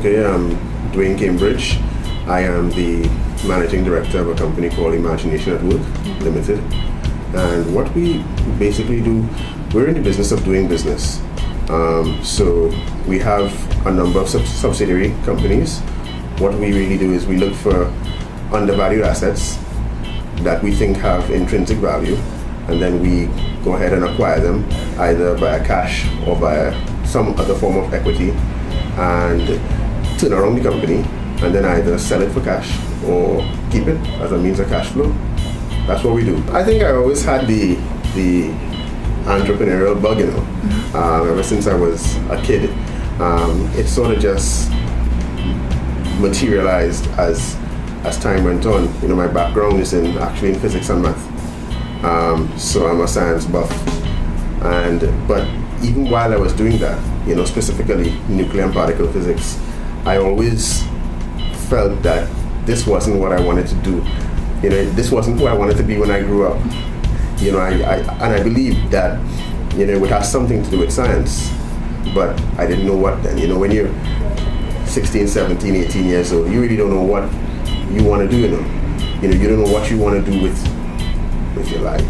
Okay, I'm Dwayne Cambridge. I am the managing director of a company called Imagination at Work Limited. And what we basically do, we're in the business of doing business. So we have a number of subsidiary companies. What we really do is we look for undervalued assets that we think have intrinsic value, and then we go ahead and acquire them either via cash or via some other form of equity and turn around the company and then either sell it for cash or keep it as a means of cash flow. That's what we do. I think I always had the entrepreneurial bug, ever since I was a kid. It sort of just materialized as time went on. My background is actually in physics and math. So I'm a science buff. But even while I was doing that, specifically nuclear and particle physics, I always felt that this wasn't what I wanted to do. This wasn't who I wanted to be when I grew up. I believed that, it would have something to do with science, but I didn't know what then. When you're 16, 17, 18 years old, you really don't know what you want to do, you don't know what you want to do with your life.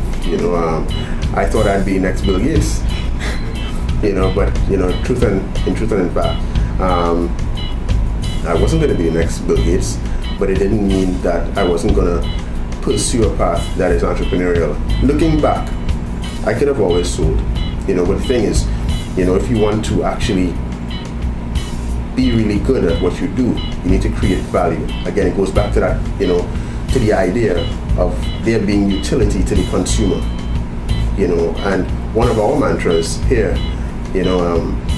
I thought I'd be next Bill Gates, but in truth and in fact, I wasn't going to be the next Bill Gates, but it didn't mean that I wasn't going to pursue a path that is entrepreneurial. Looking back, I could have always sold, but the thing is, if you want to actually be really good at what you do, you need to create value. Again, it goes back to that, to the idea of there being utility to the consumer, and one of our mantras here,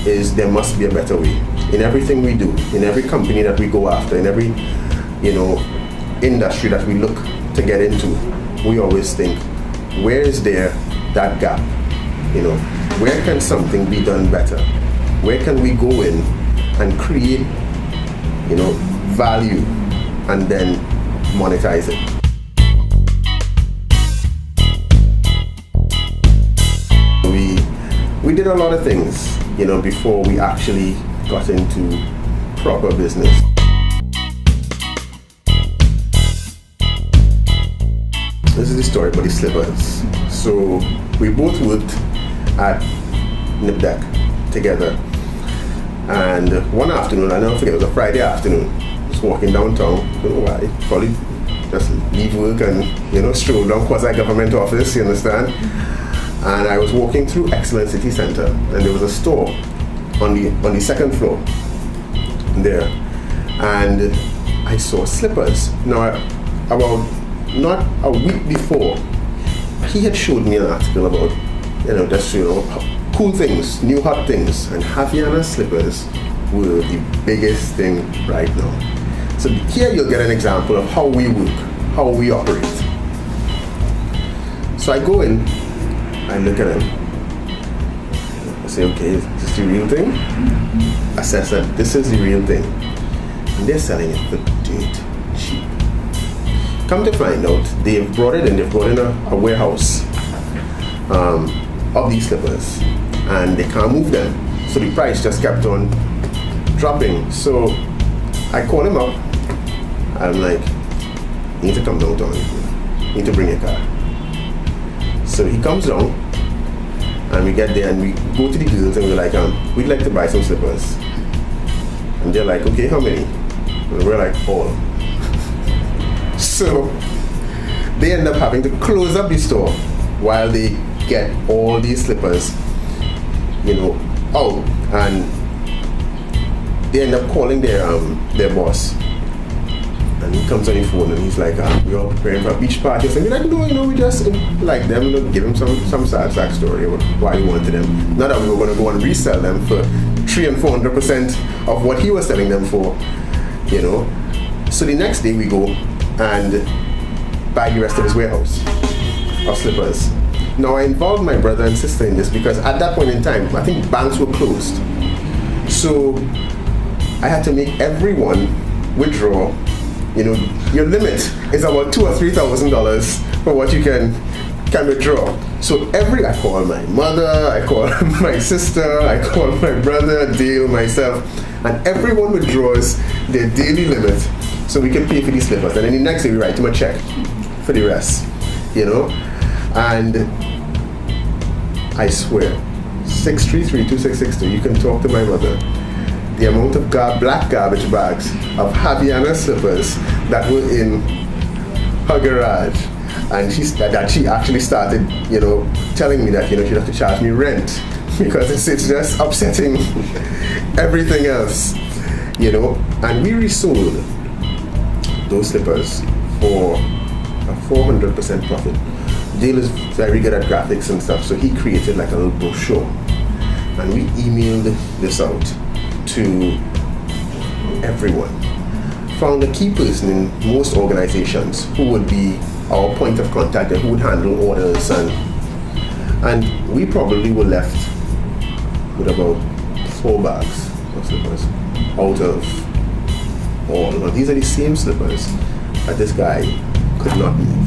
is there must be a better way. In everything we do, in every company that we go after, in every, industry that we look to get into, we always think, where is there that gap? Where can something be done better? Where can we go in and create, value and then monetize it? We did a lot of things, before we actually got into proper business. This is the story about the slippers. So we both worked at Nipdeck together. And one afternoon, I never forget, it was a Friday afternoon, I was walking downtown, don't know why, probably just leave work and, stroll down quasi-government office, you understand? And I was walking through Excellent City Center, and there was a store on the second floor there, and I saw slippers. Now, about not a week before, he had showed me an article about, cool things, new hot things, and Havaiana slippers were the biggest thing right now. So here you'll get an example of how we work, how we operate. So I go in, I look at them, I say, okay, is this the real thing? Assess that this is the real thing. And they're selling it for dirt cheap. Come to find out, they've brought in a warehouse of these slippers, and they can't move them. So the price just kept on dropping. So I call him up, I'm like, you need to come downtown, you need to bring your car. So he comes down, and we get there and we go to the girls and we're like, we'd like to buy some slippers. And they're like, okay, how many? And we're like, all. So they end up having to close up the store while they get all these slippers, out. And they end up calling their boss. And he comes on the phone and he's like, we're all preparing for a beach party. And we're like, no, we just like them, give him some sad sack story about why he wanted them. Not that we were going to go and resell them for 300% and 400% of what he was selling them for, So the next day we go and buy the rest of his warehouse of slippers. Now I involved my brother and sister in this because at that point in time, I think banks were closed. So I had to make everyone withdraw. Your limit is about $2,000 or $3,000 for what you can withdraw. So I call my mother, I call my sister, I call my brother, Dale, myself, And everyone withdraws their daily limit so we can pay for these slippers. And then the next day we write him a check for the rest, And I swear, 633-2662, you can talk to my mother. The amount of black garbage bags of Haviana slippers that were in her garage, and she actually started, telling me that, she'd have to charge me rent because it's just upsetting everything else, And we resold those slippers for a 400% profit. Dale is very good at graphics and stuff, so he created like a little brochure, and we emailed this out to everyone. Found a key person in most organizations who would be our point of contact and who would handle orders, and we probably were left with about 4 bags of slippers out of all. Now these are the same slippers that this guy could not move.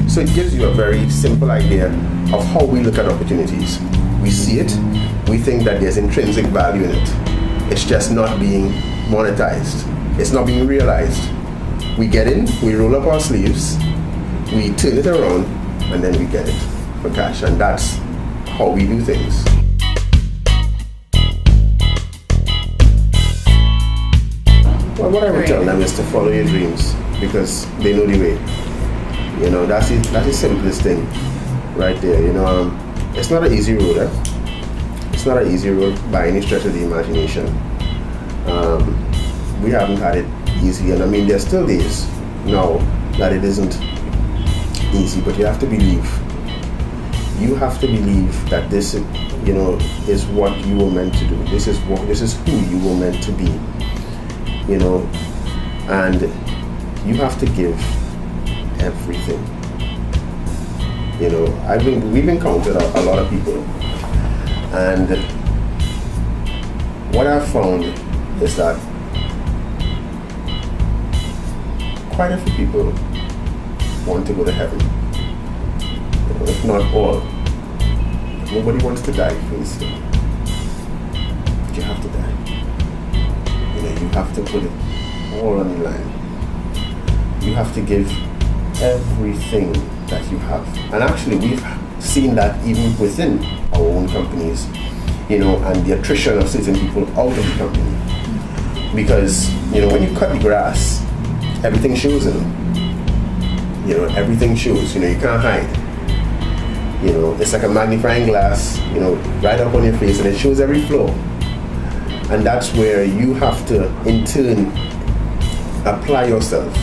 So it gives you a very simple idea of how we look at opportunities. We see it, we think that there's intrinsic value in it. It's just not being monetized. It's not being realized. We get in, we roll up our sleeves, we turn it around, and then we get it for cash. And that's how we do things. Well, what I would tell them is to follow your dreams because they know the way. That's the simplest thing right there. It's not an easy road. It's not an easy road by any stretch of the imagination. We haven't had it easy, and there's still days now that it isn't easy, but you have to believe. You have to believe that this, is what you were meant to do. This is who you were meant to be. And you have to give everything. We've encountered a lot of people, and what I've found is that quite a few people want to go to heaven, if not all. Nobody wants to die first, but you have to die. You have to put it all on the line. You have to give everything that you have. And actually we've seen that even within our own companies, and the attrition of certain people out of the company. Because, when you cut the grass, everything shows in them. Everything shows, you can't hide. It's like a magnifying glass, right up on your face, and it shows every flaw. And that's where you have to, in turn, apply yourself.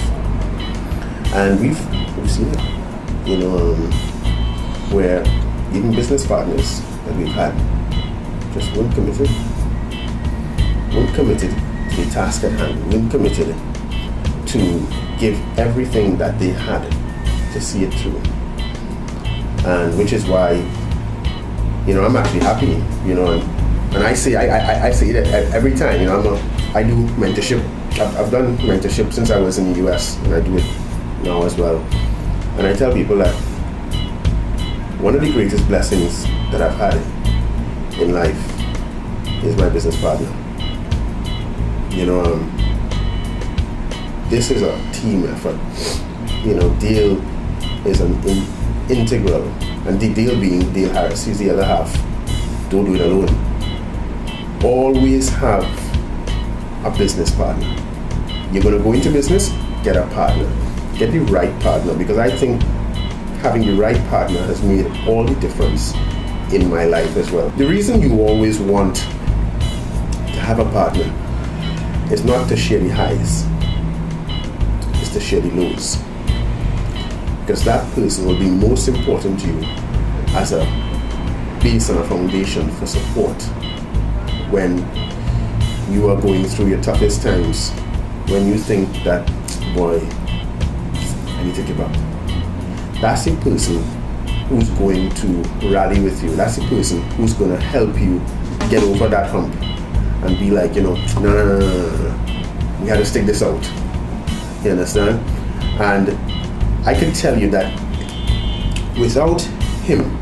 And we've seen it, where even business partners that we've had just weren't committed to the task at hand, weren't committed to give everything that they had to see it through. And which is why, I'm actually happy, and I say it every time, I do mentorship. I've done mentorship since I was in the US, and I do it now as well. And I tell people that one of the greatest blessings that I've had in life is my business partner. This is a team effort. Dale is an integral, and Dale being Dale Harris, he's the other half. Don't do it alone. Always have a business partner. You're going to go into business, get a partner. Get the right partner, because I think having the right partner has made all the difference in my life as well. The reason you always want to have a partner is not to share the highs, it's to share the lows. Because that person will be most important to you as a base and a foundation for support when you are going through your toughest times, when you think that, boy, I need to give up. That's the person who's going to rally with you. That's the person who's going to help you get over that hump and be like, no. We had to stick this out. You understand? And I can tell you that without him,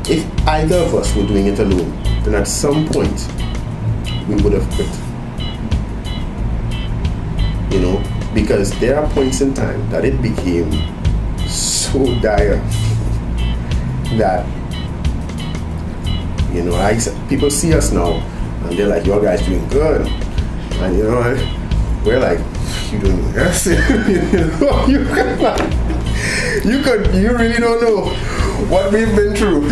if either of us were doing it alone, then at some point we would have quit. You know, because there are points in time that it became so dire that, you know, people see us now and they're like, "Your guys doing good," and you know, we're like, "You doing yes?" You know, you really don't know what we've been through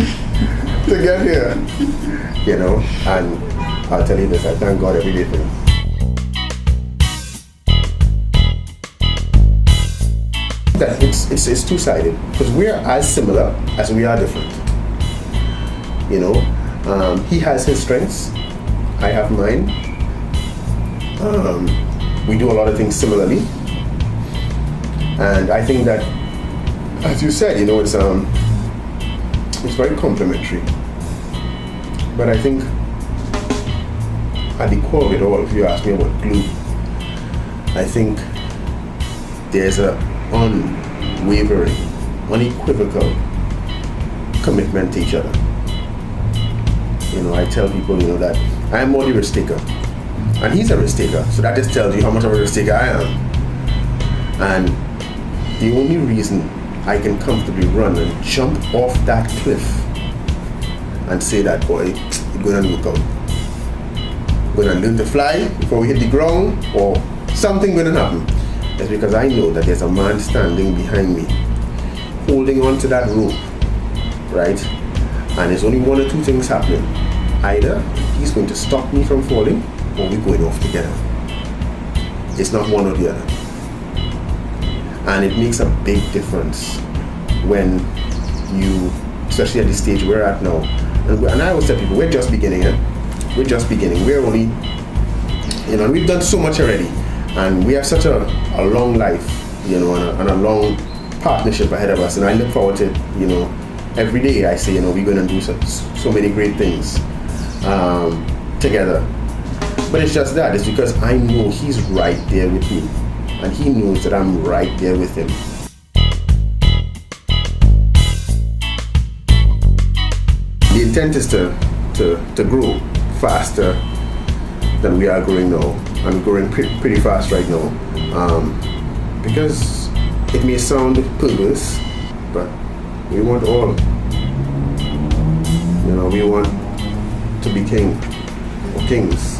to get here. You know, and I'll tell you this: I thank God every day for it. That it's two-sided, because we're as similar as we are different. You know, he has his strengths, I have mine. We do a lot of things similarly, and I think that, as you said, you know, it's very complementary. But I think at the core of it all, if you ask me about glue, I think there's a unwavering, unequivocal commitment to each other. You know, I tell people, you know, that I'm more the risk taker, and he's a risk taker. So that just tells you how much of a risk taker I am. And the only reason I can comfortably run and jump off that cliff and say that, boy, you're going to look out. We're going to learn to fly before we hit the ground, or something going to happen. It's because I know that there's a man standing behind me, holding on to that rope, right? And there's only one or two things happening. Either he's going to stop me from falling, or we're going off together. It's not one or the other. And it makes a big difference when you, especially at the stage we're at now, and I always tell people, we're just beginning, We're just beginning. We're only, you know, we've done so much already. And we have such a long life, you know, and a long partnership ahead of us. And I look forward to, you know, every day I say, you know, we're going to do so many great things together. But it's just that. It's because I know he's right there with me. And he knows that I'm right there with him. The intent is to grow faster than we are growing now. I'm growing pretty fast right now, because it may sound perverse, but we want all. You know, we want to be king or kings.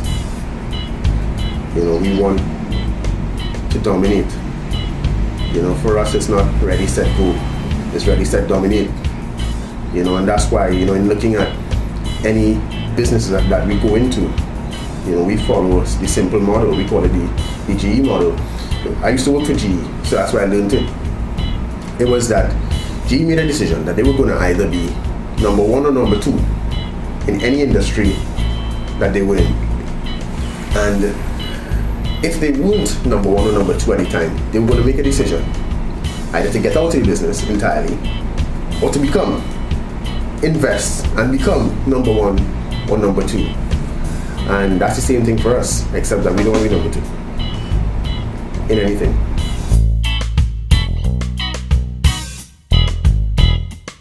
You know, we want to dominate. You know, for us, it's not ready, set, go. It's ready, set, dominate. You know, and that's why, you know, in looking at any businesses that we go into, you know, we follow the simple model. We call it the GE model. I used to work for GE, so that's where I learned it. It was that GE made a decision that they were going to either be number one or number two in any industry that they were in. And if they weren't number one or number two at the time, they were going to make a decision either to get out of the business entirely, or to invest and become number one or number two. And that's the same thing for us, except that we don't want to be number two in anything.